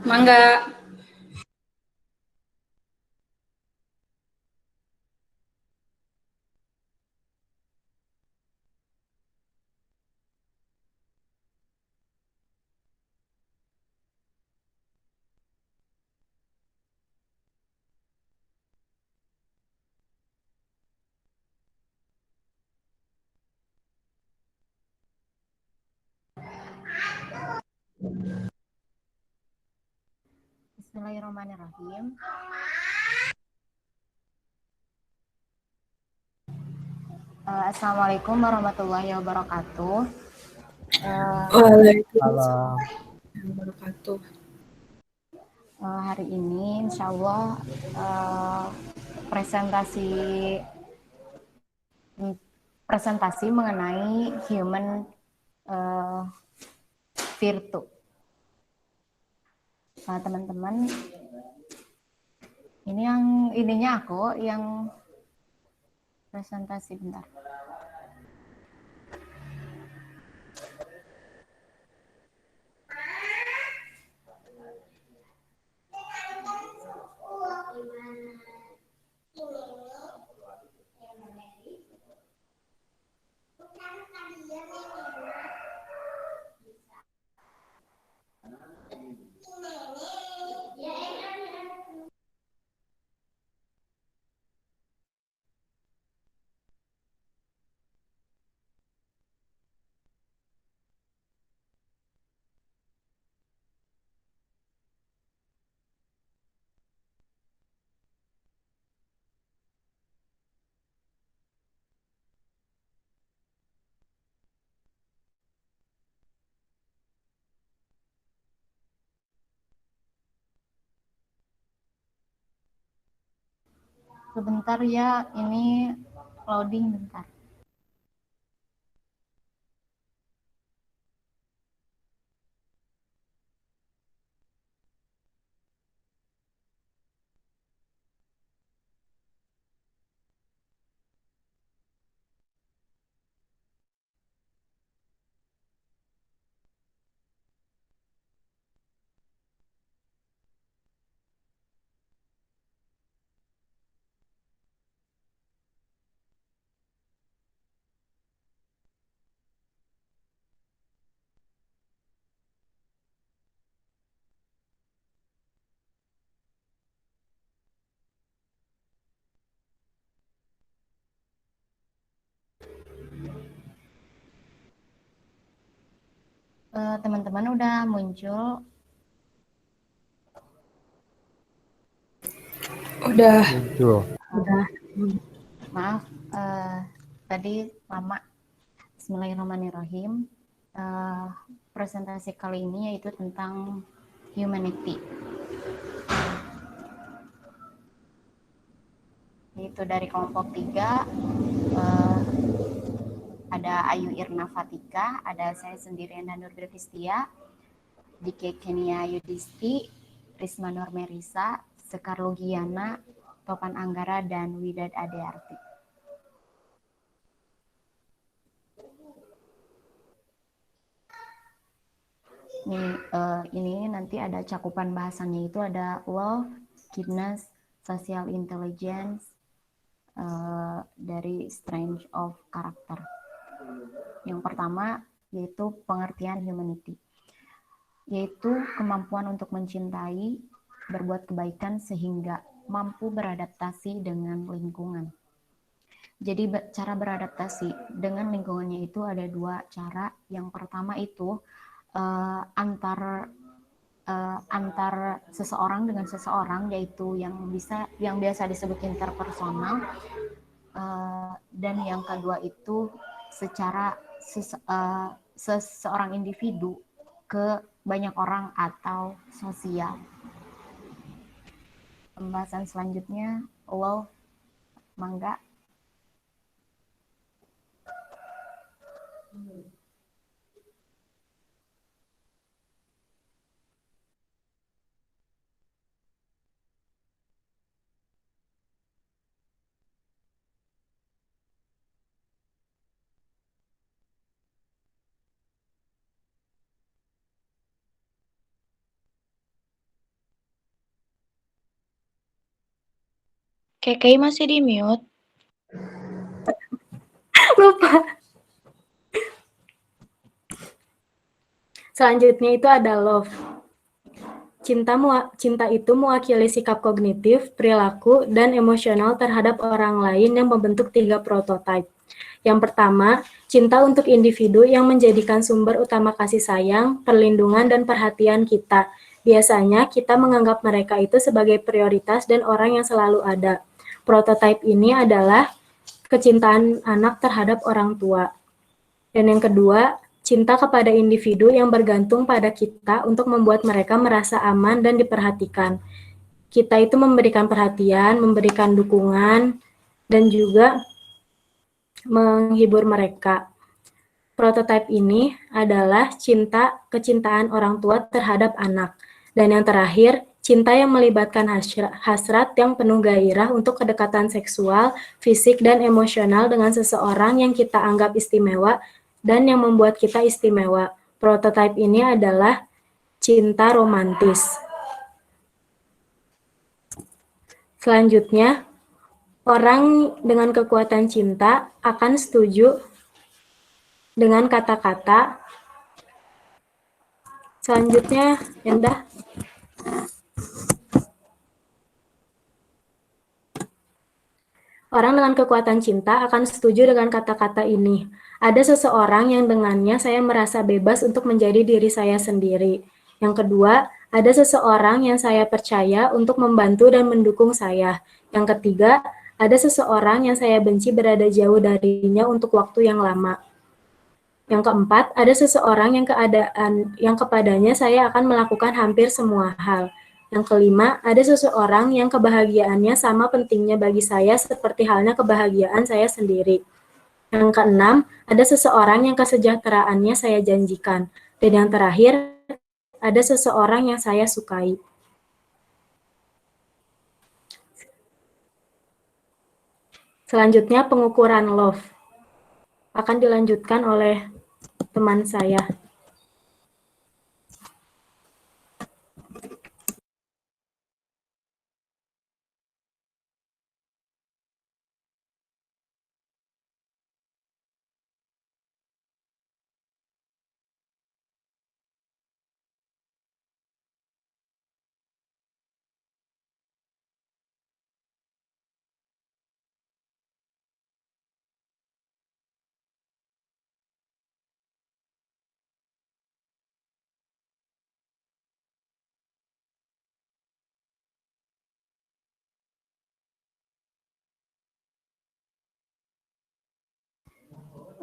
Mangga. Bismillahirrahmanirrahim. Assalamualaikum warahmatullahi wabarakatuh. Waalaikumsalam warahmatullahi wabarakatuh. Hari ini insya Allah presentasi mengenai human virtue. Teman-teman, ini ininya aku yang presentasi bentar. Sebentar ya, ini loading bentar. Teman-teman udah muncul? Udah. Maaf, tadi lama. Bismillahirrahmanirrahim. Presentasi kali ini yaitu tentang humanity. Itu dari kelompok 3, ada Ayu Irna Fatika, ada saya sendiri Enda Nur Kristia, Dike Kenia Yudisti, Risma Nur Merisa, Sekar Lugiana, Topan Anggara, dan Widad Adearti. Ini nanti ada cakupan bahasannya, itu ada love, kindness, social intelligence, dari strength of character. Yang pertama yaitu pengertian humanity, yaitu kemampuan untuk mencintai, berbuat kebaikan sehingga mampu beradaptasi dengan lingkungan. Jadi cara beradaptasi dengan lingkungannya itu ada dua cara. Yang pertama itu antar seseorang dengan seseorang, yaitu yang biasa disebut interpersonal, dan yang kedua itu secara seseorang individu ke banyak orang atau sosial. Pembahasan selanjutnya, love, mangga. KKI masih di mute. Lupa. Selanjutnya itu ada love. Cinta itu mewakili sikap kognitif, perilaku, dan emosional terhadap orang lain yang membentuk 3 prototipe. Yang pertama, cinta untuk individu yang menjadikan sumber utama kasih sayang, perlindungan, dan perhatian kita. Biasanya kita menganggap mereka itu sebagai prioritas dan orang yang selalu ada. Prototipe ini adalah kecintaan anak terhadap orang tua. Dan yang kedua, cinta kepada individu yang bergantung pada kita untuk membuat mereka merasa aman dan diperhatikan. Kita itu memberikan perhatian, memberikan dukungan, dan juga menghibur mereka. Prototipe ini adalah kecintaan orang tua terhadap anak. Dan yang terakhir, cinta yang melibatkan hasrat yang penuh gairah untuk kedekatan seksual, fisik, dan emosional dengan seseorang yang kita anggap istimewa dan yang membuat kita istimewa. Prototipe ini adalah cinta romantis. Selanjutnya, orang dengan kekuatan cinta akan setuju dengan kata-kata. Selanjutnya, Endah. Orang dengan kekuatan cinta akan setuju dengan kata-kata ini. Ada seseorang yang dengannya saya merasa bebas untuk menjadi diri saya sendiri. Yang kedua, ada seseorang yang saya percaya untuk membantu dan mendukung saya. Yang ketiga, ada seseorang yang saya benci berada jauh darinya untuk waktu yang lama. Yang keempat, ada seseorang yang kepadanya saya akan melakukan hampir semua hal. Yang kelima, ada seseorang yang kebahagiaannya sama pentingnya bagi saya seperti halnya kebahagiaan saya sendiri. Yang keenam, ada seseorang yang kesejahteraannya saya janjikan. Dan yang terakhir, ada seseorang yang saya sukai. Selanjutnya, pengukuran love akan dilanjutkan oleh teman saya.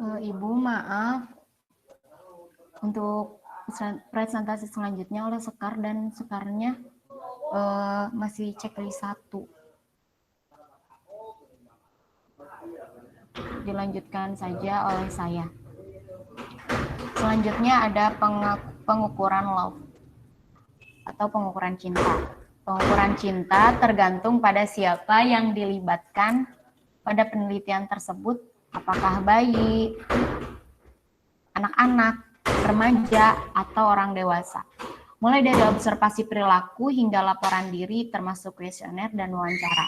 Ibu, maaf. Untuk presentasi selanjutnya oleh Sekar, dan Sekarnya masih checklist 1. Dilanjutkan saja oleh saya. Selanjutnya ada pengukuran love atau pengukuran cinta. Pengukuran cinta tergantung pada siapa yang dilibatkan pada penelitian tersebut, apakah bayi, anak-anak, remaja, atau orang dewasa. Mulai dari observasi perilaku hingga laporan diri termasuk kuesioner dan wawancara.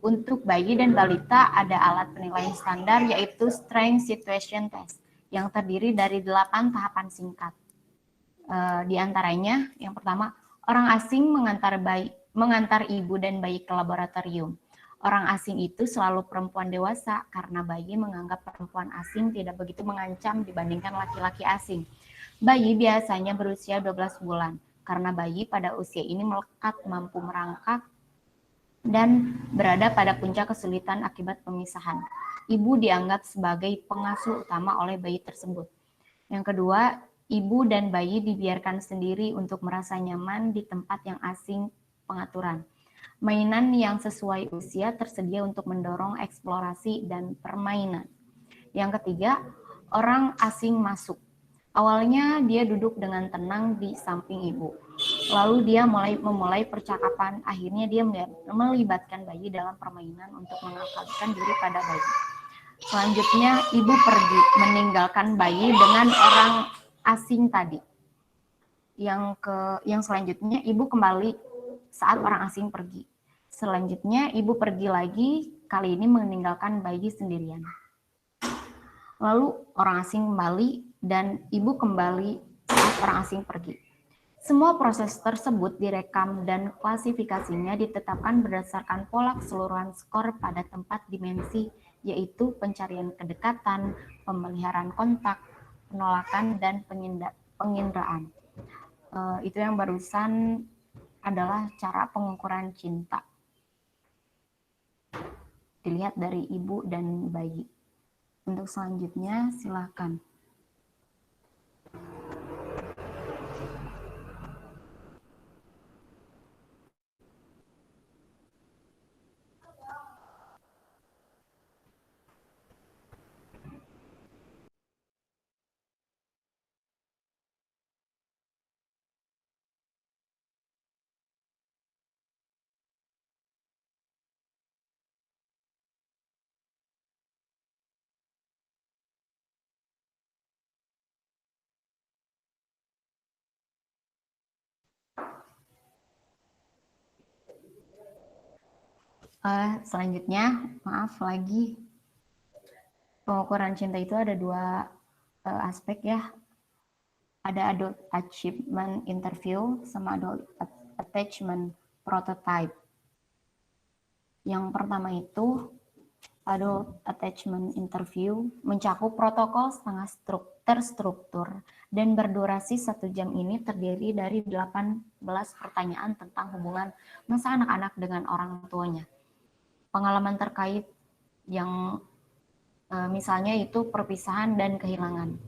Untuk bayi dan balita ada alat penilaian standar yaitu Strength Situation Test yang terdiri dari 8 tahapan singkat. Di antaranya yang pertama, orang asing mengantar ibu dan bayi ke laboratorium. Orang asing itu selalu perempuan dewasa karena bayi menganggap perempuan asing tidak begitu mengancam dibandingkan laki-laki asing. Bayi biasanya berusia 12 bulan karena bayi pada usia ini melekat, mampu merangkak, dan berada pada puncak kesulitan akibat pemisahan. Ibu dianggap sebagai pengasuh utama oleh bayi tersebut. Yang kedua, ibu dan bayi dibiarkan sendiri untuk merasa nyaman di tempat yang asing pengaturan. Mainan yang sesuai usia tersedia untuk mendorong eksplorasi dan permainan. Yang ketiga, orang asing masuk. Awalnya dia duduk dengan tenang di samping ibu. Lalu dia memulai percakapan. Akhirnya dia melibatkan bayi dalam permainan untuk mengakalkan diri pada bayi. Selanjutnya, ibu pergi meninggalkan bayi dengan orang asing tadi. Yang selanjutnya, ibu kembali saat orang asing pergi. Selanjutnya, ibu pergi lagi, kali ini meninggalkan bayi sendirian. Lalu orang asing kembali dan ibu kembali saat orang asing pergi. Semua proses tersebut direkam dan klasifikasinya ditetapkan berdasarkan pola keseluruhan skor pada tempat dimensi, yaitu pencarian kedekatan, pemeliharaan kontak, penolakan, dan penginderaan. Itu yang barusan adalah cara pengukuran cinta. Dilihat dari ibu dan bayi. Untuk selanjutnya, silakan. Selanjutnya, maaf lagi, pengukuran cinta itu ada dua aspek ya. Ada adult achievement interview sama adult attachment prototype. Yang pertama itu adult attachment interview mencakup protokol setengah terstruktur dan berdurasi 1 jam. Ini terdiri dari 18 pertanyaan tentang hubungan masa anak-anak dengan orang tuanya. Pengalaman terkait yang misalnya itu perpisahan dan kehilangan.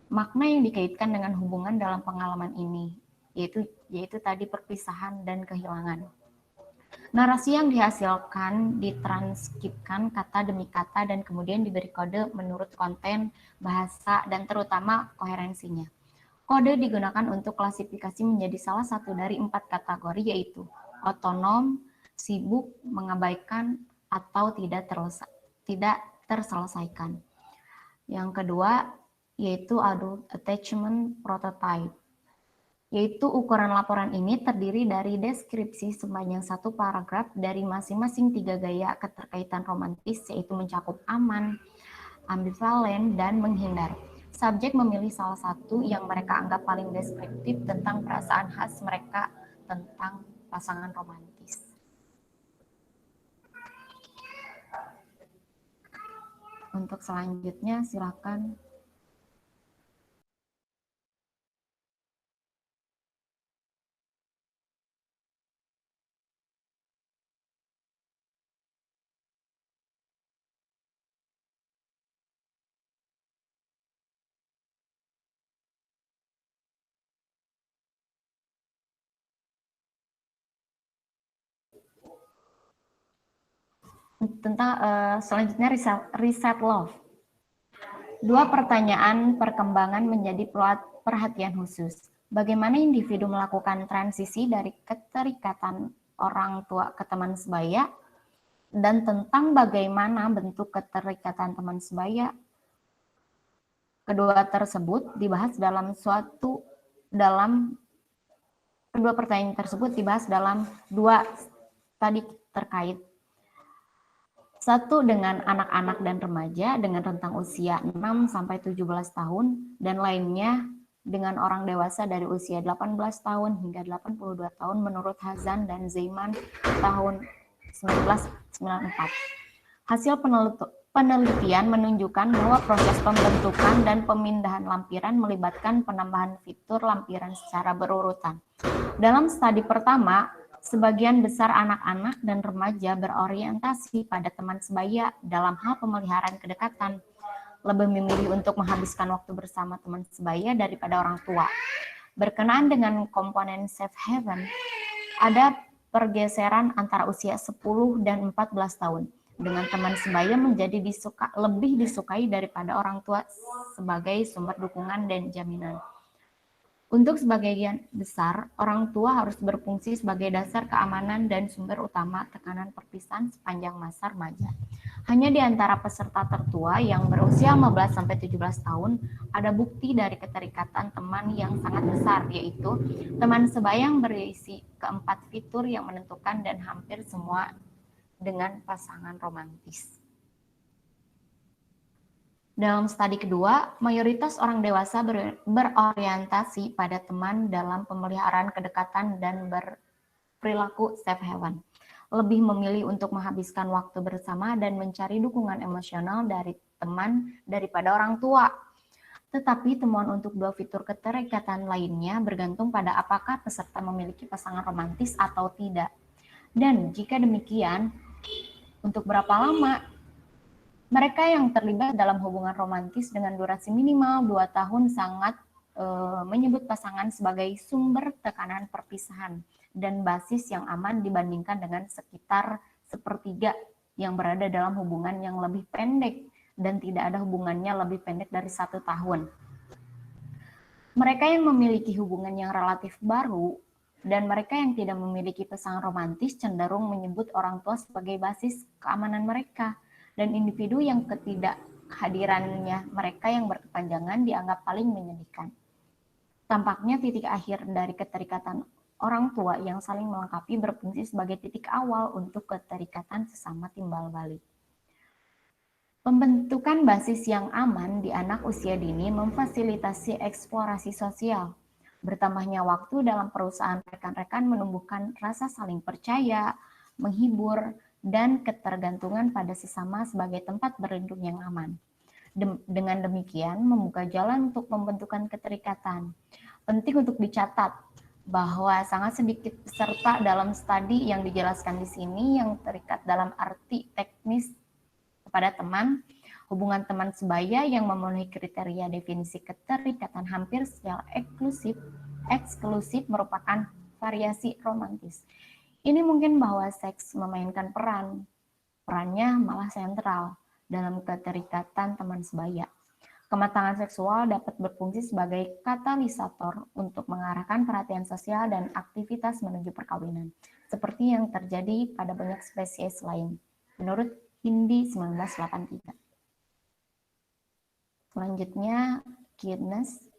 Makna yang dikaitkan dengan hubungan dalam pengalaman ini, yaitu tadi perpisahan dan kehilangan. Narasi yang dihasilkan ditranskripkan kata demi kata dan kemudian diberi kode menurut konten, bahasa, dan terutama koherensinya. Kode digunakan untuk klasifikasi menjadi salah satu dari 4 kategori, yaitu otonom, sibuk, mengabaikan, atau tidak terselesaikan. Yang kedua, yaitu adult attachment prototype, yaitu ukuran laporan ini terdiri dari deskripsi sepanjang 1 paragraf dari masing-masing 3 gaya keterkaitan romantis, yaitu mencakup aman, ambivalen, dan menghindar. Subjek memilih salah satu yang mereka anggap paling deskriptif tentang perasaan khas mereka tentang pasangan romantis. Untuk selanjutnya, silakan. Tentang selanjutnya riset love. 2 pertanyaan perkembangan menjadi perhatian khusus. Bagaimana individu melakukan transisi dari keterikatan orang tua ke teman sebaya, dan tentang bagaimana bentuk keterikatan teman sebaya. Kedua pertanyaan tersebut dibahas dalam 2 tadi terkait. 1 dengan anak-anak dan remaja dengan rentang usia 6-17 tahun, dan lainnya dengan orang dewasa dari usia 18 tahun hingga 82 tahun menurut Hazan dan Zeiman tahun 1994. Hasil penelitian menunjukkan bahwa proses pembentukan dan pemindahan lampiran melibatkan penambahan fitur lampiran secara berurutan. Dalam studi pertama, sebagian besar anak-anak dan remaja berorientasi pada teman sebaya dalam hal pemeliharaan kedekatan, lebih memilih untuk menghabiskan waktu bersama teman sebaya daripada orang tua. Berkenaan dengan komponen safe haven, ada pergeseran antara usia 10 dan 14 tahun, dengan teman sebaya menjadi lebih disukai daripada orang tua sebagai sumber dukungan dan jaminan. Untuk sebagian besar, orang tua harus berfungsi sebagai dasar keamanan dan sumber utama tekanan perpisahan sepanjang masa remaja. Hanya di antara peserta tertua yang berusia 15-17 tahun ada bukti dari keterikatan teman yang sangat besar, yaitu teman sebaya yang berisi keempat fitur yang menentukan dan hampir semua dengan pasangan romantis. Dalam studi kedua, mayoritas orang dewasa berorientasi pada teman dalam pemeliharaan kedekatan dan berperilaku safe haven. Lebih memilih untuk menghabiskan waktu bersama dan mencari dukungan emosional dari teman daripada orang tua. Tetapi temuan untuk dua fitur keterikatan lainnya bergantung pada apakah peserta memiliki pasangan romantis atau tidak. Dan jika demikian, untuk berapa lama? Mereka yang terlibat dalam hubungan romantis dengan durasi minimal 2 tahun sangat menyebut pasangan sebagai sumber tekanan perpisahan dan basis yang aman dibandingkan dengan sekitar sepertiga yang berada dalam hubungan yang lebih pendek dan tidak ada hubungannya lebih pendek dari 1 tahun. Mereka yang memiliki hubungan yang relatif baru dan mereka yang tidak memiliki pasangan romantis cenderung menyebut orang tua sebagai basis keamanan mereka, dan individu yang ketidakhadirannya mereka yang berkepanjangan dianggap paling menyedihkan. Tampaknya titik akhir dari keterikatan orang tua yang saling melengkapi berfungsi sebagai titik awal untuk keterikatan sesama timbal balik. Pembentukan basis yang aman di anak usia dini memfasilitasi eksplorasi sosial. Bertambahnya waktu dalam perusahaan rekan-rekan menumbuhkan rasa saling percaya, menghibur, dan ketergantungan pada sesama sebagai tempat berlindung yang aman. Dengan demikian, membuka jalan untuk pembentukan keterikatan. Penting untuk dicatat bahwa sangat sedikit peserta dalam studi yang dijelaskan di sini yang terikat dalam arti teknis kepada teman. Hubungan teman sebaya yang memenuhi kriteria definisi keterikatan hampir secara eksklusif merupakan variasi romantis. Ini mungkin bahwa seks memainkan perannya malah sentral dalam keterikatan teman sebaya. Kematangan seksual dapat berfungsi sebagai katalisator untuk mengarahkan perhatian sosial dan aktivitas menuju perkawinan, seperti yang terjadi pada banyak spesies lain, menurut Hindi 1983. Selanjutnya, kindness.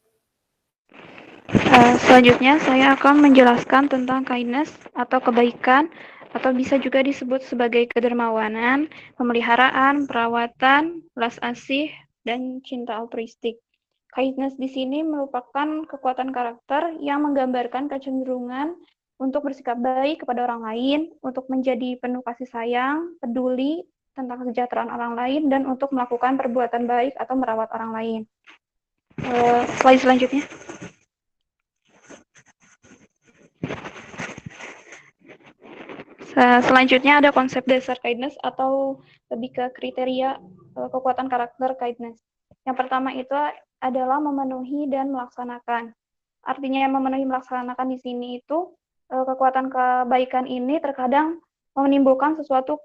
Selanjutnya, saya akan menjelaskan tentang kindness atau kebaikan, atau bisa juga disebut sebagai kedermawanan, pemeliharaan, perawatan, belas asih, dan cinta altruistik. Kindness di sini merupakan kekuatan karakter yang menggambarkan kecenderungan untuk bersikap baik kepada orang lain, untuk menjadi penuh kasih sayang, peduli tentang kesejahteraan orang lain, dan untuk melakukan perbuatan baik atau merawat orang lain. Slide selanjutnya. Selanjutnya ada konsep dasar kindness atau lebih ke kriteria kekuatan karakter kindness. Yang pertama itu adalah memenuhi dan melaksanakan. Artinya yang memenuhi melaksanakan di sini itu kekuatan kebaikan ini terkadang menimbulkan sesuatu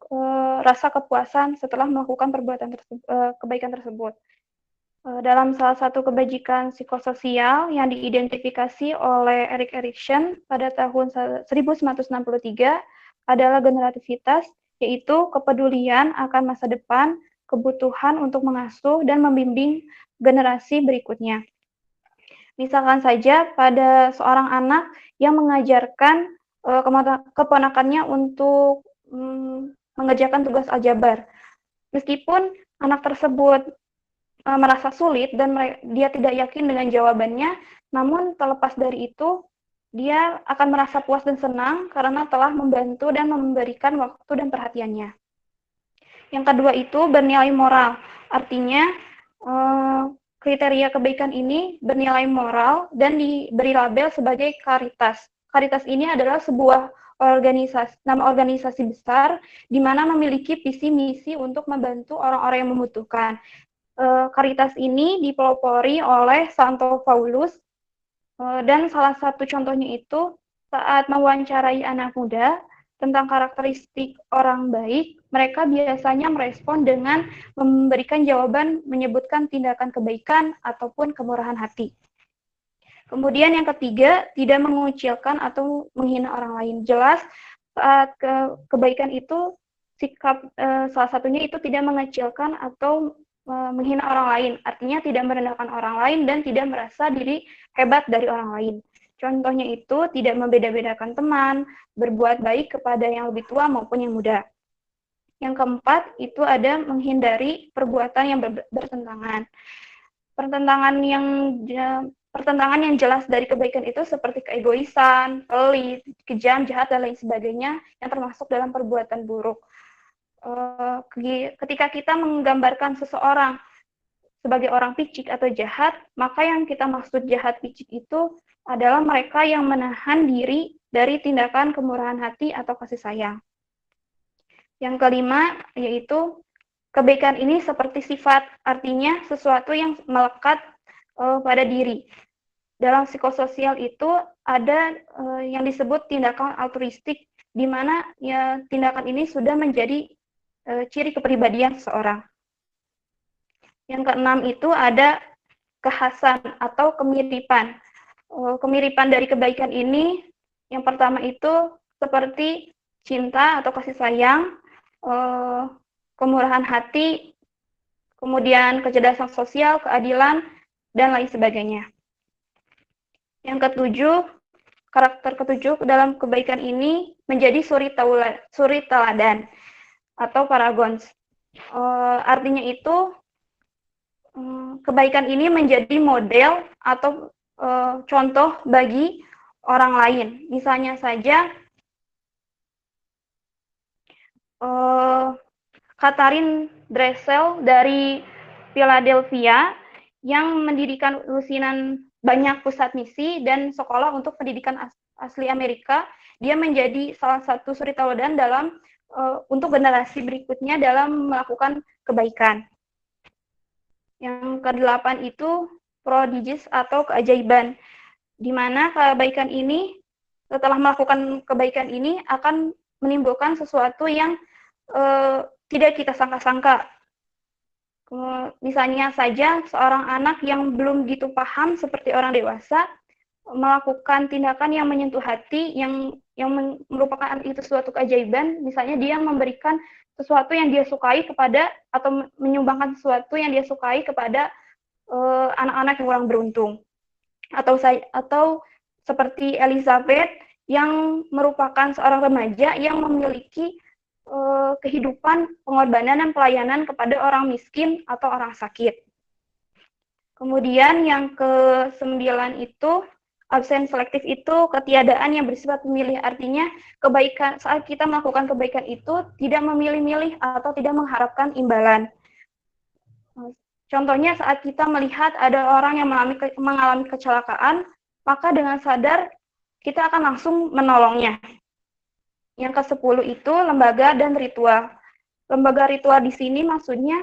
rasa kepuasan setelah melakukan perbuatan kebaikan tersebut. Dalam salah satu kebajikan psikososial yang diidentifikasi oleh Erik Erikson pada tahun 1963 adalah generativitas, yaitu kepedulian akan masa depan, kebutuhan untuk mengasuh dan membimbing generasi berikutnya. Misalkan saja pada seorang anak yang mengajarkan keponakannya untuk mengerjakan tugas aljabar. Meskipun anak tersebut merasa sulit dan dia tidak yakin dengan jawabannya, namun terlepas dari itu, dia akan merasa puas dan senang karena telah membantu dan memberikan waktu dan perhatiannya. Yang kedua itu bernilai moral. Artinya, kriteria kebaikan ini bernilai moral dan diberi label sebagai karitas. Karitas ini adalah sebuah nama organisasi besar di mana memiliki visi misi untuk membantu orang-orang yang membutuhkan. Karitas ini dipelopori oleh Santo Paulus, dan salah satu contohnya itu saat mewawancarai anak muda tentang karakteristik orang baik, mereka biasanya merespon dengan memberikan jawaban menyebutkan tindakan kebaikan ataupun kemurahan hati. Kemudian yang ketiga, tidak mengucilkan atau menghina orang lain. Jelas saat kebaikan itu sikap salah satunya itu tidak mengecilkan atau menghina orang lain, artinya tidak merendahkan orang lain dan tidak merasa diri hebat dari orang lain. Contohnya itu tidak membeda-bedakan teman, berbuat baik kepada yang lebih tua maupun yang muda. Yang keempat itu ada menghindari perbuatan yang bertentangan. Pertentangan yang jelas dari kebaikan itu seperti keegoisan, pelit, kejam, jahat, dan lain sebagainya yang termasuk dalam perbuatan buruk. Ketika kita menggambarkan seseorang sebagai orang picik atau jahat, maka yang kita maksud jahat picik itu adalah mereka yang menahan diri dari tindakan kemurahan hati atau kasih sayang. Yang kelima yaitu kebaikan ini seperti sifat, artinya sesuatu yang melekat pada diri. Dalam psikososial itu ada yang disebut tindakan altruistik, di mana ya, tindakan ini sudah menjadi ciri kepribadian seseorang. Yang keenam itu ada kekhasan atau kemiripan. Kemiripan dari kebaikan ini, yang pertama itu seperti cinta atau kasih sayang, kemurahan hati, kemudian kecerdasan sosial, keadilan, dan lain sebagainya. Yang ketujuh, karakter ketujuh dalam kebaikan ini menjadi suri teladan atau paragons. Artinya itu kebaikan ini menjadi model atau contoh bagi orang lain. Misalnya saja Katharine Dressel dari Philadelphia yang mendirikan lusinan banyak pusat misi dan sekolah untuk pendidikan asli Amerika. Dia menjadi salah satu suri teladan dalam untuk generasi berikutnya dalam melakukan kebaikan. Yang kedelapan itu prodigies atau keajaiban, di mana kebaikan ini, setelah melakukan kebaikan ini akan menimbulkan sesuatu yang tidak kita sangka-sangka. Misalnya saja seorang anak yang belum gitu paham seperti orang dewasa melakukan tindakan yang menyentuh hati, yang merupakan itu suatu keajaiban. Misalnya dia memberikan sesuatu yang dia sukai kepada, atau menyumbangkan sesuatu yang dia sukai kepada anak-anak yang kurang beruntung. Atau seperti Elizabeth yang merupakan seorang remaja yang memiliki kehidupan, pengorbanan, dan pelayanan kepada orang miskin atau orang sakit. Kemudian yang ke-9 itu, absen selektif itu ketiadaan yang bersifat memilih. Artinya kebaikan, saat kita melakukan kebaikan itu tidak memilih-milih atau tidak mengharapkan imbalan. Contohnya saat kita melihat ada orang yang mengalami kecelakaan, maka dengan sadar kita akan langsung menolongnya. Yang ke-10 itu lembaga dan ritual. Lembaga ritual di sini maksudnya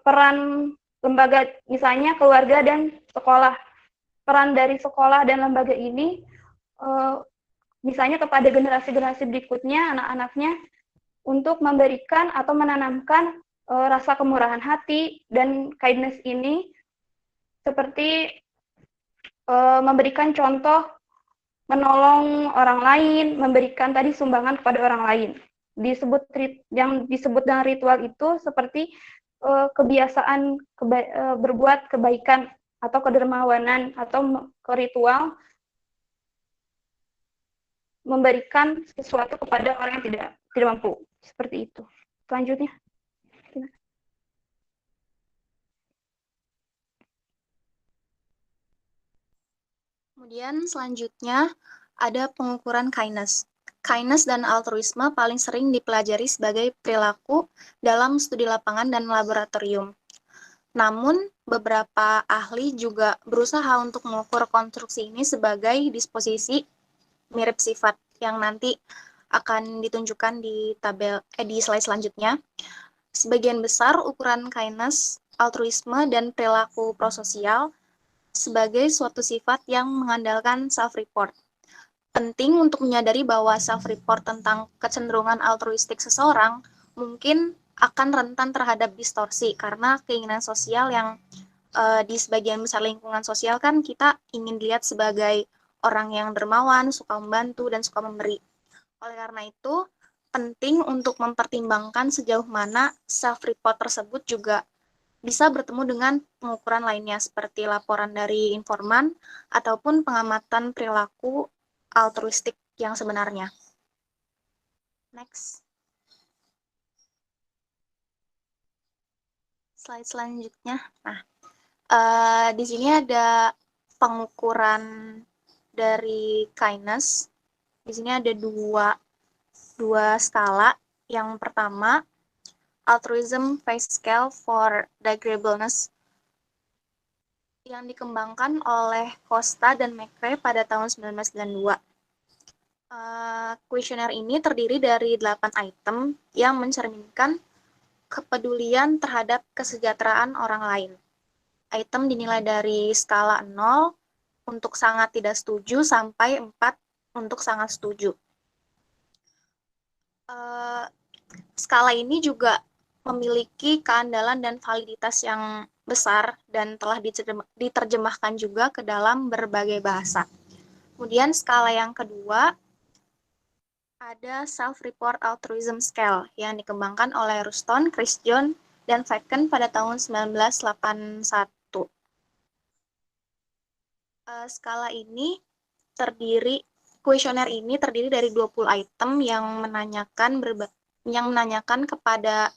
peran lembaga, misalnya keluarga dan sekolah. Peran dari sekolah dan lembaga ini misalnya kepada generasi-generasi berikutnya, anak-anaknya, untuk memberikan atau menanamkan rasa kemurahan hati dan kindness ini, seperti memberikan contoh menolong orang lain, memberikan tadi sumbangan kepada orang lain. Yang disebut dengan ritual itu seperti kebiasaan berbuat kebaikan atau kedermawanan, atau ritual memberikan sesuatu kepada orang yang tidak mampu. Seperti itu. Selanjutnya. Kemudian selanjutnya ada pengukuran kindness. Kindness dan altruisme paling sering dipelajari sebagai perilaku dalam studi lapangan dan laboratorium. Namun, beberapa ahli juga berusaha untuk mengukur konstruksi ini sebagai disposisi mirip sifat yang nanti akan ditunjukkan di di slide selanjutnya. Sebagian besar ukuran kindness, altruisme, dan perilaku prososial sebagai suatu sifat yang mengandalkan self-report. Penting untuk menyadari bahwa self-report tentang kecenderungan altruistik seseorang mungkin akan rentan terhadap distorsi karena keinginan sosial yang di sebagian besar lingkungan sosial kan kita ingin dilihat sebagai orang yang dermawan, suka membantu, dan suka memberi. Oleh karena itu, penting untuk mempertimbangkan sejauh mana self-report tersebut juga bisa bertemu dengan pengukuran lainnya seperti laporan dari informan ataupun pengamatan perilaku altruistik yang sebenarnya. Next. Slide selanjutnya. Nah, di sini ada pengukuran dari kindness. Di sini ada dua skala. Yang pertama, altruism phase scale for agreeableness yang dikembangkan oleh Costa dan McRae pada tahun 1992. Kuesioner ini terdiri dari 8 item yang mencerminkan kepedulian terhadap kesejahteraan orang lain. Item dinilai dari skala 0 untuk sangat tidak setuju sampai 4 untuk sangat setuju. Skala ini juga memiliki keandalan dan validitas yang besar dan telah diterjemahkan juga ke dalam berbagai bahasa. Kemudian skala yang kedua ada Self-Report Altruism Scale yang dikembangkan oleh Ruston, Chris John, dan Faken pada tahun 1981. Skala ini kuesioner ini terdiri dari 20 item yang menanyakan kepada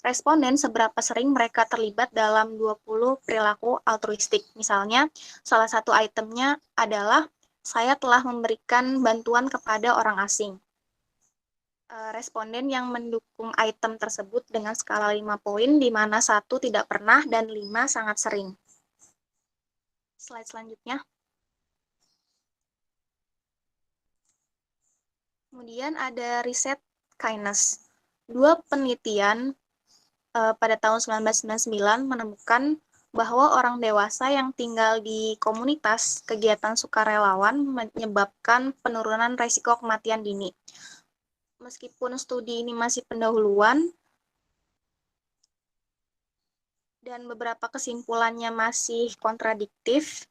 responden seberapa sering mereka terlibat dalam 20 perilaku altruistik. Misalnya, salah satu itemnya adalah saya telah memberikan bantuan kepada orang asing. Responden yang mendukung item tersebut dengan skala 5 poin, di mana 1 tidak pernah dan 5 sangat sering. Slide selanjutnya. Kemudian ada riset kindness. 2 penelitian pada tahun 1999 menemukan bahwa orang dewasa yang tinggal di komunitas kegiatan sukarelawan menyebabkan penurunan risiko kematian dini. Meskipun studi ini masih pendahuluan dan beberapa kesimpulannya masih kontradiktif,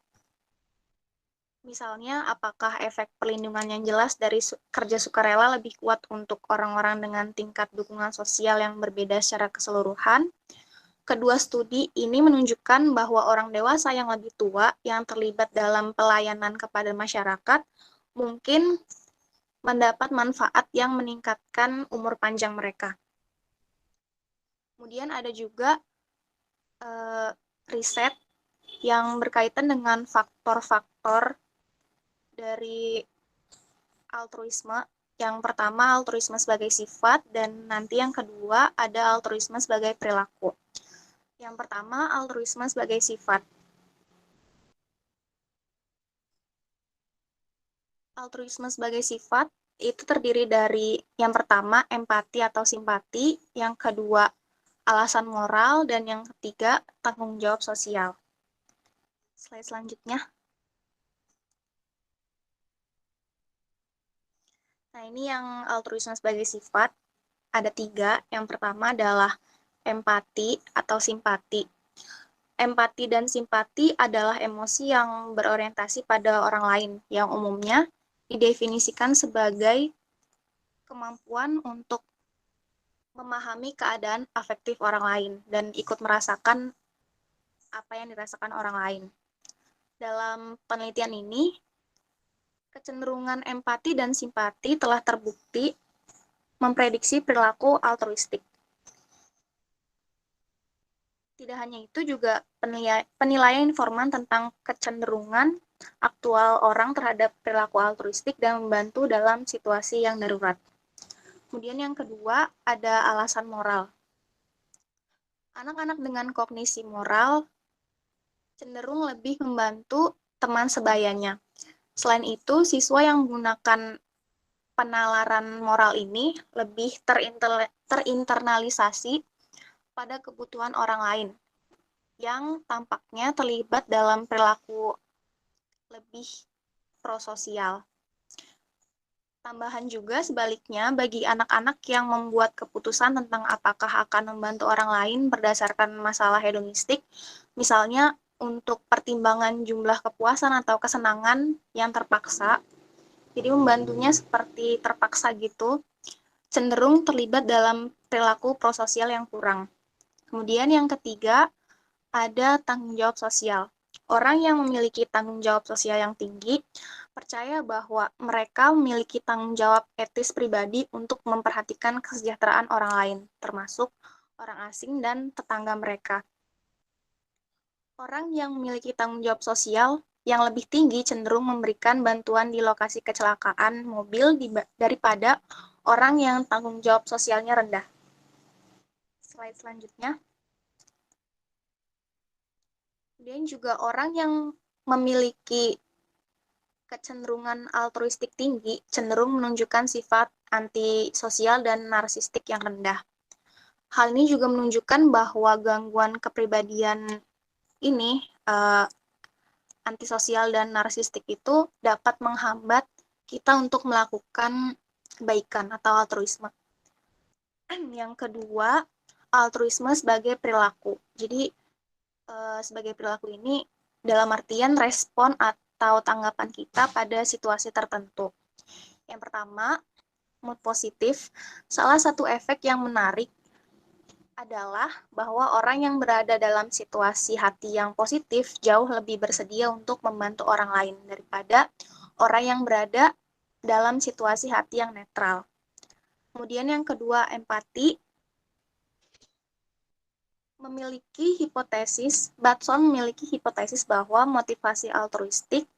misalnya apakah efek perlindungan yang jelas dari kerja sukarela lebih kuat untuk orang-orang dengan tingkat dukungan sosial yang berbeda secara keseluruhan. Kedua studi ini menunjukkan bahwa orang dewasa yang lebih tua yang terlibat dalam pelayanan kepada masyarakat mungkin mendapat manfaat yang meningkatkan umur panjang mereka. Kemudian ada juga riset yang berkaitan dengan faktor-faktor dari altruisme. Yang pertama altruisme sebagai sifat, dan nanti yang kedua ada altruisme sebagai perilaku. Yang pertama altruisme sebagai sifat. Altruisme sebagai sifat itu terdiri dari yang pertama empati atau simpati, yang kedua alasan moral, dan yang ketiga tanggung jawab sosial. Slide selanjutnya. Nah, ini yang altruisme sebagai sifat, ada 3. Yang pertama adalah empati atau simpati. Empati dan simpati adalah emosi yang berorientasi pada orang lain, yang umumnya didefinisikan sebagai kemampuan untuk memahami keadaan afektif orang lain dan ikut merasakan apa yang dirasakan orang lain. Dalam penelitian ini, kecenderungan empati dan simpati telah terbukti memprediksi perilaku altruistik. Tidak hanya itu, juga penilaian informan tentang kecenderungan aktual orang terhadap perilaku altruistik dan membantu dalam situasi yang darurat. Kemudian yang kedua, ada alasan moral. Anak-anak dengan kognisi moral cenderung lebih membantu teman sebayanya. Selain itu, siswa yang menggunakan penalaran moral ini lebih terinternalisasi pada kebutuhan orang lain, yang tampaknya terlibat dalam perilaku lebih prososial. Tambahan juga sebaliknya, bagi anak-anak yang membuat keputusan tentang apakah akan membantu orang lain berdasarkan masalah hedonistik, misalnya untuk pertimbangan jumlah kepuasan atau kesenangan yang terpaksa, jadi membantunya seperti terpaksa gitu, cenderung terlibat dalam perilaku prososial yang kurang. Kemudian yang ketiga, ada tanggung jawab sosial. Orang yang memiliki tanggung jawab sosial yang tinggi percaya bahwa mereka memiliki tanggung jawab etis pribadi untuk memperhatikan kesejahteraan orang lain, termasuk orang asing dan tetangga mereka. Orang yang memiliki tanggung jawab sosial yang lebih tinggi cenderung memberikan bantuan di lokasi kecelakaan mobil daripada orang yang tanggung jawab sosialnya rendah. Slide selanjutnya. Kemudian juga orang yang memiliki kecenderungan altruistik tinggi cenderung menunjukkan sifat antisosial dan narsistik yang rendah. Hal ini juga menunjukkan bahwa gangguan kepribadian ini, antisosial dan narsistik itu dapat menghambat kita untuk melakukan kebaikan atau altruisme. Yang kedua, altruisme sebagai perilaku. Jadi, sebagai perilaku ini dalam artian respon atau tanggapan kita pada situasi tertentu. Yang pertama, mood positif. Salah satu efek yang menarik adalah bahwa orang yang berada dalam situasi hati yang positif jauh lebih bersedia untuk membantu orang lain daripada orang yang berada dalam situasi hati yang netral. Kemudian yang kedua, empati. Batson memiliki hipotesis bahwa motivasi altruistik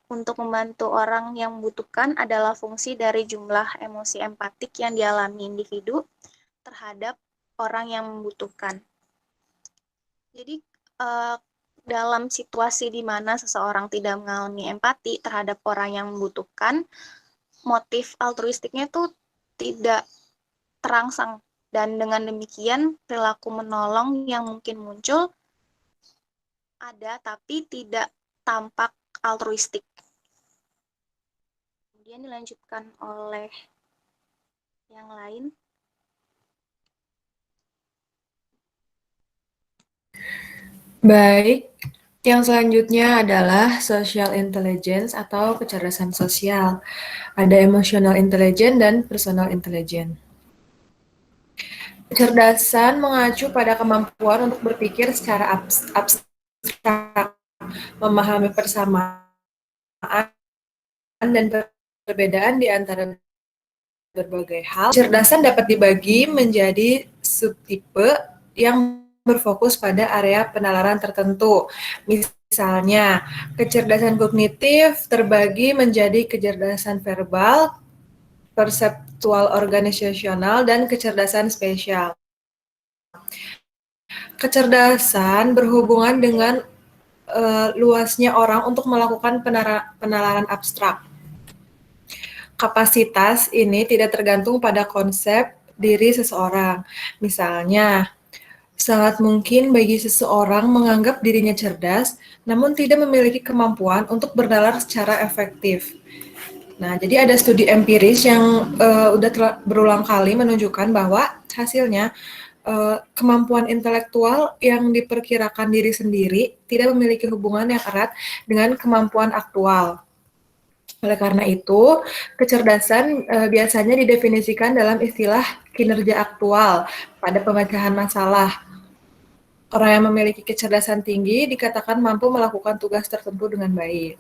untuk membantu orang yang membutuhkan adalah fungsi dari jumlah emosi empatik yang dialami individu terhadap orang yang membutuhkan. Jadi, dalam situasi di mana seseorang tidak mengalami empati terhadap orang yang membutuhkan, motif altruistiknya itu tidak terangsang. Dan dengan demikian, perilaku menolong yang mungkin muncul ada, tapi tidak tampak altruistik. Kemudian dilanjutkan oleh yang lain. Baik, yang selanjutnya adalah social intelligence atau kecerdasan sosial. Ada emotional intelligence dan personal intelligence. Kecerdasan mengacu pada kemampuan untuk berpikir secara abstrak, memahami persamaan dan perbedaan di antara berbagai hal. Kecerdasan dapat dibagi menjadi subtipe yang berfokus pada area penalaran tertentu. Misalnya, kecerdasan kognitif terbagi menjadi kecerdasan verbal, perseptual organisasional, dan kecerdasan spesial. Kecerdasan berhubungan dengan luasnya orang untuk melakukan penalaran abstrak. Kapasitas ini tidak tergantung pada konsep diri seseorang. Misalnya, sangat mungkin bagi seseorang menganggap dirinya cerdas, namun tidak memiliki kemampuan untuk bernalar secara efektif. Nah, jadi ada studi empiris yang udah berulang kali menunjukkan bahwa hasilnya kemampuan intelektual yang diperkirakan diri sendiri tidak memiliki hubungan yang erat dengan kemampuan aktual. Oleh karena itu, kecerdasan biasanya didefinisikan dalam istilah kinerja aktual pada pemecahan masalah. Orang yang memiliki kecerdasan tinggi dikatakan mampu melakukan tugas tertentu dengan baik.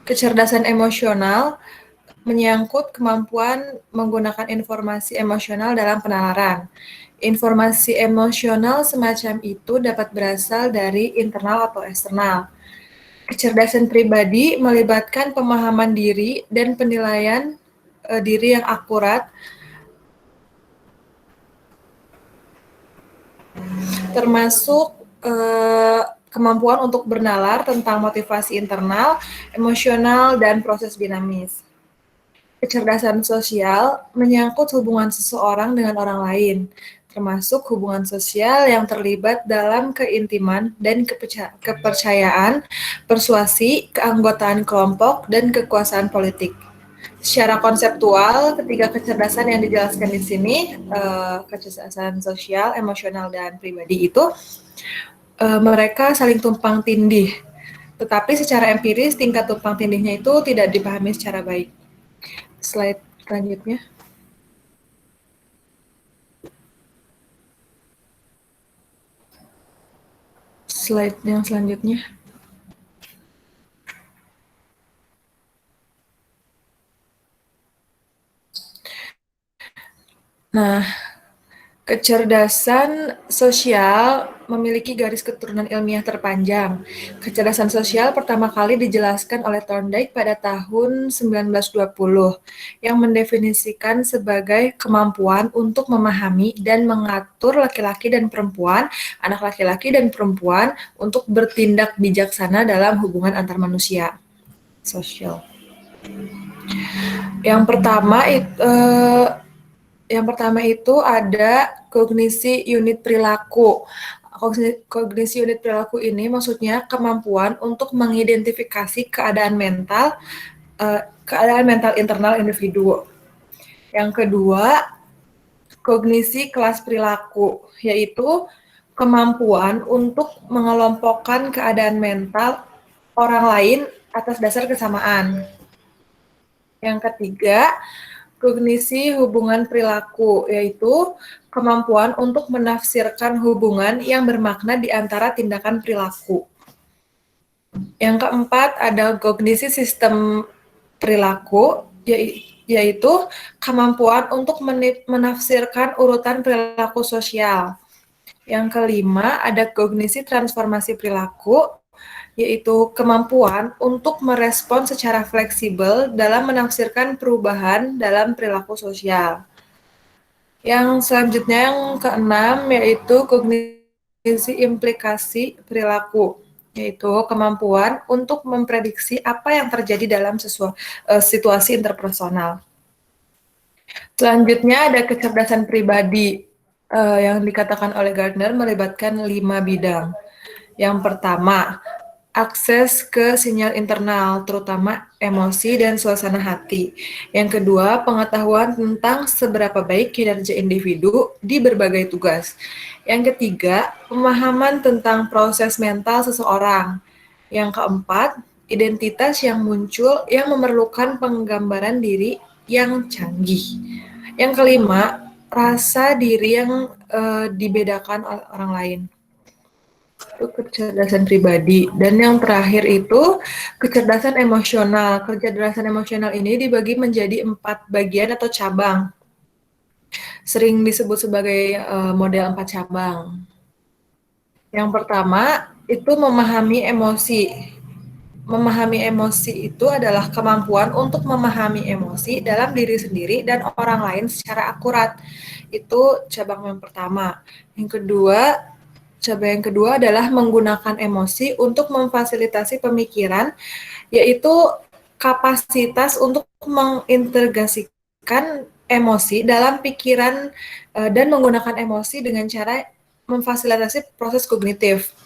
Kecerdasan emosional menyangkut kemampuan menggunakan informasi emosional dalam penalaran. Informasi emosional semacam itu dapat berasal dari internal atau eksternal. Kecerdasan pribadi melibatkan pemahaman diri dan penilaian diri yang akurat, termasuk kemampuan untuk bernalar tentang motivasi internal, emosional, dan proses dinamis. Kecerdasan sosial menyangkut hubungan seseorang dengan orang lain, termasuk hubungan sosial yang terlibat dalam keintiman dan kepercayaan, persuasi, keanggotaan kelompok, dan kekuasaan politik. Secara konseptual, ketiga kecerdasan yang dijelaskan di sini, kecerdasan sosial, emosional, dan pribadi itu mereka saling tumpang tindih. Tetapi secara empiris tingkat tumpang tindihnya itu tidak dipahami secara baik. Slide selanjutnya. Slide yang selanjutnya. Nah, kecerdasan sosial memiliki garis keturunan ilmiah terpanjang. Kecerdasan sosial pertama kali dijelaskan oleh Thorndike pada tahun 1920 yang mendefinisikan sebagai kemampuan untuk memahami dan mengatur laki-laki dan perempuan, anak laki-laki dan perempuan untuk bertindak bijaksana dalam hubungan antar manusia. Sosial. Yang pertama itu ada kognisi unit perilaku. Kognisi unit perilaku ini maksudnya kemampuan untuk mengidentifikasi keadaan mental internal individu. Yang kedua, kognisi kelas perilaku, yaitu kemampuan untuk mengelompokkan keadaan mental orang lain atas dasar kesamaan. Yang ketiga, kognisi hubungan perilaku, yaitu kemampuan untuk menafsirkan hubungan yang bermakna di antara tindakan perilaku. Yang keempat, ada kognisi sistem perilaku, yaitu kemampuan untuk menafsirkan urutan perilaku sosial. Yang kelima, ada kognisi transformasi perilaku, yaitu kemampuan untuk merespon secara fleksibel dalam menafsirkan perubahan dalam perilaku sosial. Yang selanjutnya yang keenam yaitu kognisi implikasi perilaku, yaitu kemampuan untuk memprediksi apa yang terjadi dalam situasi interpersonal. Selanjutnya ada kecerdasan pribadi yang dikatakan oleh Gardner melibatkan 5 bidang. Yang pertama, akses ke sinyal internal, terutama emosi dan suasana hati. Yang kedua, pengetahuan tentang seberapa baik kinerja individu di berbagai tugas. Yang ketiga, pemahaman tentang proses mental seseorang. Yang keempat, identitas yang muncul yang memerlukan penggambaran diri yang canggih. Yang kelima, rasa diri yang dibedakan oleh orang lain. Itu kecerdasan pribadi. Dan yang terakhir itu kecerdasan emosional. Kecerdasan emosional ini dibagi menjadi 4 bagian atau cabang. Sering disebut sebagai model 4 cabang. Yang pertama itu memahami emosi. Memahami emosi itu adalah kemampuan untuk memahami emosi dalam diri sendiri dan orang lain secara akurat. Itu cabang yang pertama. Cabang yang kedua adalah menggunakan emosi untuk memfasilitasi pemikiran, yaitu kapasitas untuk mengintegrasikan emosi dalam pikiran dan menggunakan emosi dengan cara memfasilitasi proses kognitif.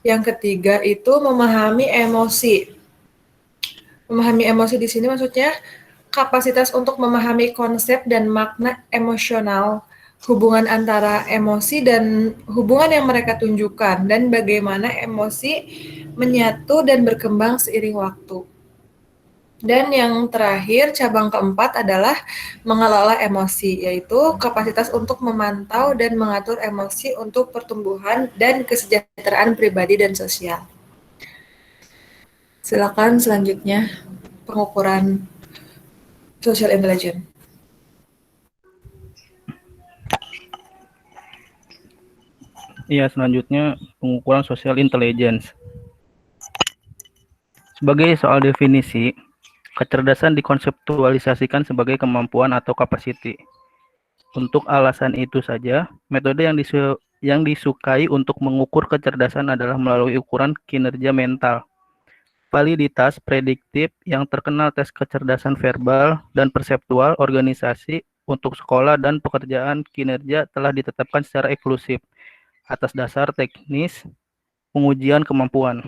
Yang ketiga itu memahami emosi. Memahami emosi di sini maksudnya kapasitas untuk memahami konsep dan makna emosional, hubungan antara emosi dan hubungan yang mereka tunjukkan, dan bagaimana emosi menyatu dan berkembang seiring waktu. Dan yang terakhir, cabang keempat adalah mengelola emosi, yaitu kapasitas untuk memantau dan mengatur emosi untuk pertumbuhan dan kesejahteraan pribadi dan sosial. Silakan selanjutnya, pengukuran social intelligence. Iya, selanjutnya pengukuran social intelligence. Sebagai soal definisi, kecerdasan dikonseptualisasikan sebagai kemampuan atau capacity. Untuk alasan itu saja, metode yang disukai untuk mengukur kecerdasan adalah melalui ukuran kinerja mental. Validitas prediktif yang terkenal tes kecerdasan verbal dan perseptual organisasi untuk sekolah dan pekerjaan kinerja telah ditetapkan secara eksklusif atas dasar teknis pengujian kemampuan.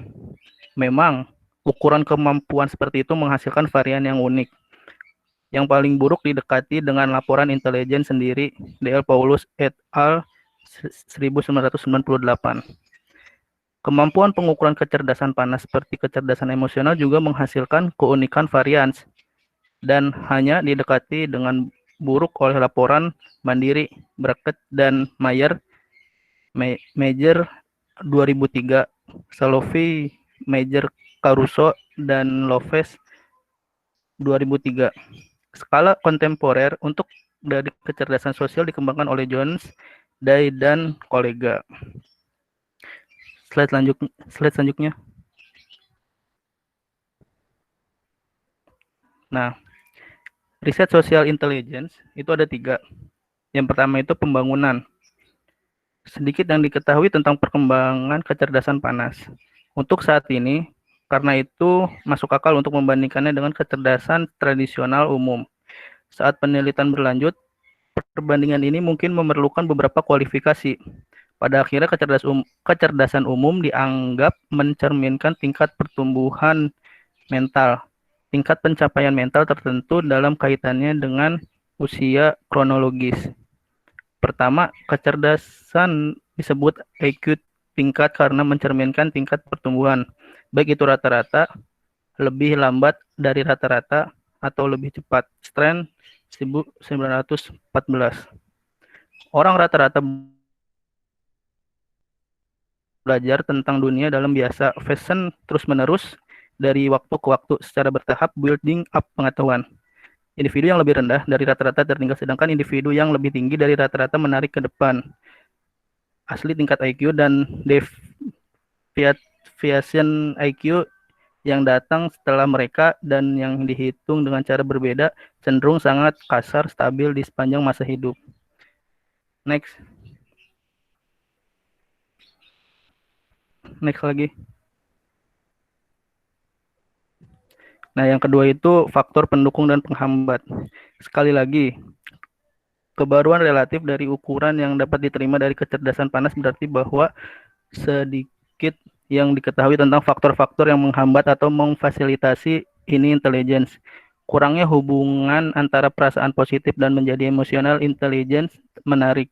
Memang, ukuran kemampuan seperti itu menghasilkan varian yang unik. Yang paling buruk didekati dengan laporan intelijen sendiri, D.L. Paulus et al. 1998. Kemampuan pengukuran kecerdasan panas seperti kecerdasan emosional juga menghasilkan keunikan varians dan hanya didekati dengan buruk oleh laporan mandiri Brackett dan Mayer Major 2003, Salovey, Major Caruso, dan Loves 2003. Skala kontemporer untuk dari kecerdasan sosial dikembangkan oleh Jones, Day, dan kolega. Slide selanjutnya. Nah, riset social intelligence itu ada 3. Yang pertama itu pembangunan. Sedikit yang diketahui tentang perkembangan kecerdasan panas. Untuk saat ini, karena itu masuk akal untuk membandingkannya dengan kecerdasan tradisional umum. Saat penelitian berlanjut, perbandingan ini mungkin memerlukan beberapa kualifikasi. Pada akhirnya kecerdasan umum dianggap mencerminkan tingkat pertumbuhan mental, tingkat pencapaian mental tertentu dalam kaitannya dengan usia kronologis. Pertama, kecerdasan disebut IQ tingkat karena mencerminkan tingkat pertumbuhan, baik itu rata-rata, lebih lambat dari rata-rata, atau lebih cepat. Strand 1914. Orang rata-rata belajar tentang dunia dalam biasa fashion terus-menerus dari waktu ke waktu secara bertahap building up pengetahuan. Individu yang lebih rendah dari rata-rata tertinggal, sedangkan individu yang lebih tinggi dari rata-rata menarik ke depan. Asli tingkat IQ dan deviation IQ yang datang setelah mereka dan yang dihitung dengan cara berbeda cenderung sangat kasar stabil di sepanjang masa hidup. Next lagi. Nah, yang kedua itu faktor pendukung dan penghambat. Sekali lagi, kebaruan relatif dari ukuran yang dapat diterima dari kecerdasan panas berarti bahwa sedikit yang diketahui tentang faktor-faktor yang menghambat atau memfasilitasi ini intelligence. Kurangnya hubungan antara perasaan positif dan menjadi emosional intelligence menarik.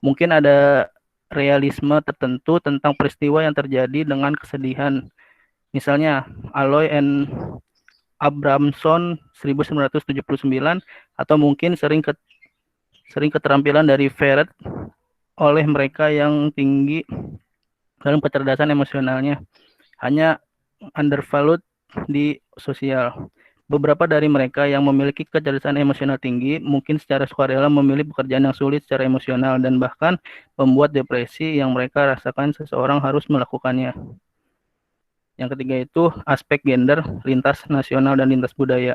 Mungkin ada realisme tertentu tentang peristiwa yang terjadi dengan kesedihan. Misalnya, Aloy and Abramson 1979, atau mungkin sering keterampilan dari Ferret oleh mereka yang tinggi dalam kecerdasan emosionalnya hanya undervalued di sosial. Beberapa dari mereka yang memiliki kecerdasan emosional tinggi mungkin secara sukarela memilih pekerjaan yang sulit secara emosional dan bahkan membuat depresi yang mereka rasakan seseorang harus melakukannya. Yang ketiga itu aspek gender, lintas nasional dan lintas budaya.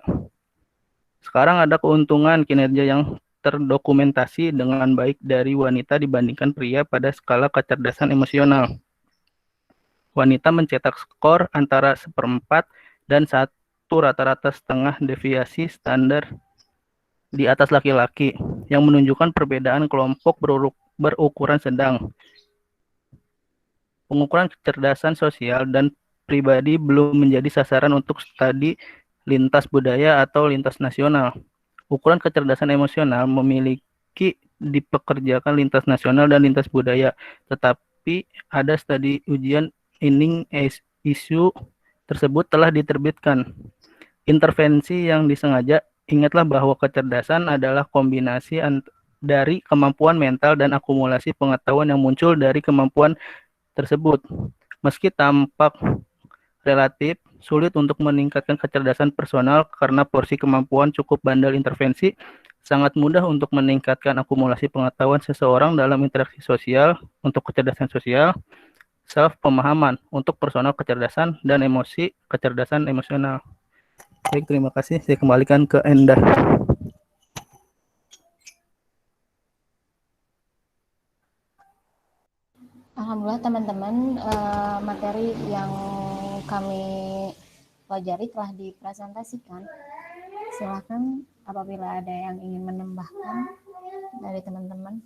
Sekarang ada keuntungan kinerja yang terdokumentasi dengan baik dari wanita dibandingkan pria pada skala kecerdasan emosional. Wanita mencetak skor antara 1/4 dan 1 rata-rata setengah deviasi standar di atas laki-laki, yang menunjukkan perbedaan kelompok berukuran sedang. Pengukuran kecerdasan sosial dan pribadi belum menjadi sasaran untuk studi lintas budaya atau lintas nasional. Ukuran kecerdasan emosional memiliki dipekerjakan lintas nasional dan lintas budaya, tetapi ada studi ujian inning isu tersebut telah diterbitkan. Intervensi yang disengaja, ingatlah bahwa kecerdasan adalah kombinasi dari kemampuan mental dan akumulasi pengetahuan yang muncul dari kemampuan tersebut. Meski tampak relatif sulit untuk meningkatkan kecerdasan personal karena porsi kemampuan cukup bandel intervensi, sangat mudah untuk meningkatkan akumulasi pengetahuan seseorang dalam interaksi sosial untuk kecerdasan sosial, self-pemahaman untuk personal kecerdasan, dan emosi kecerdasan emosional. Baik, terima kasih. Saya kembalikan ke Enda. Alhamdulillah teman-teman, materi yang kami pelajari telah dipresentasikan. Silakan apabila ada yang ingin menambahkan dari teman-teman.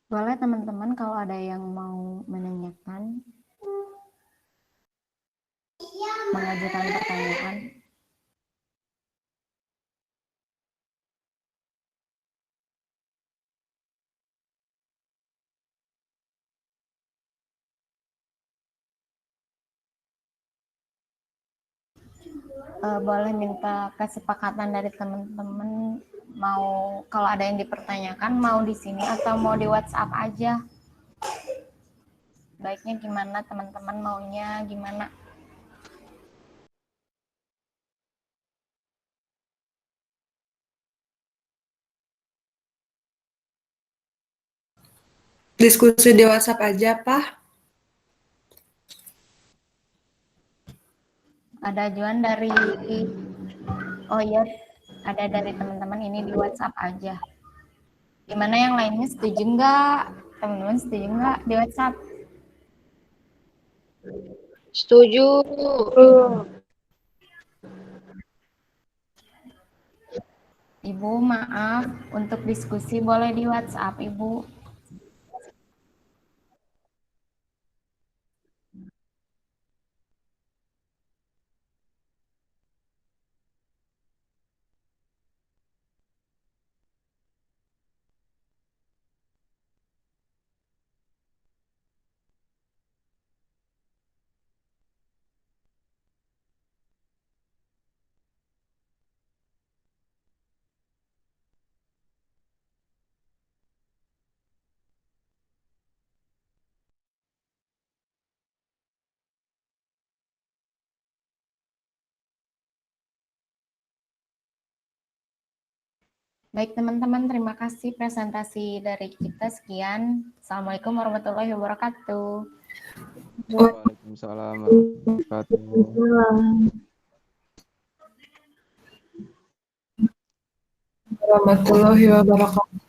Boleh teman-teman kalau ada yang mau menanyakan, mengajukan pertanyaan. Boleh minta kesepakatan dari teman-teman, mau kalau ada yang dipertanyakan mau di sini atau mau di WhatsApp aja. Baiknya gimana teman-teman, maunya gimana? Diskusi di WhatsApp aja, Pak. Ada ajuan dari, oh iya, ada dari teman-teman ini di WhatsApp aja. Gimana yang lainnya, setuju nggak? Teman-teman setuju nggak di WhatsApp? Setuju. Ibu, maaf, untuk diskusi boleh di WhatsApp, Ibu. Baik teman-teman, terima kasih presentasi dari kita. Sekian. Assalamualaikum warahmatullahi wabarakatuh. Waalaikumsalam warahmatullahi wabarakatuh. Warahmatullahi wabarakatuh.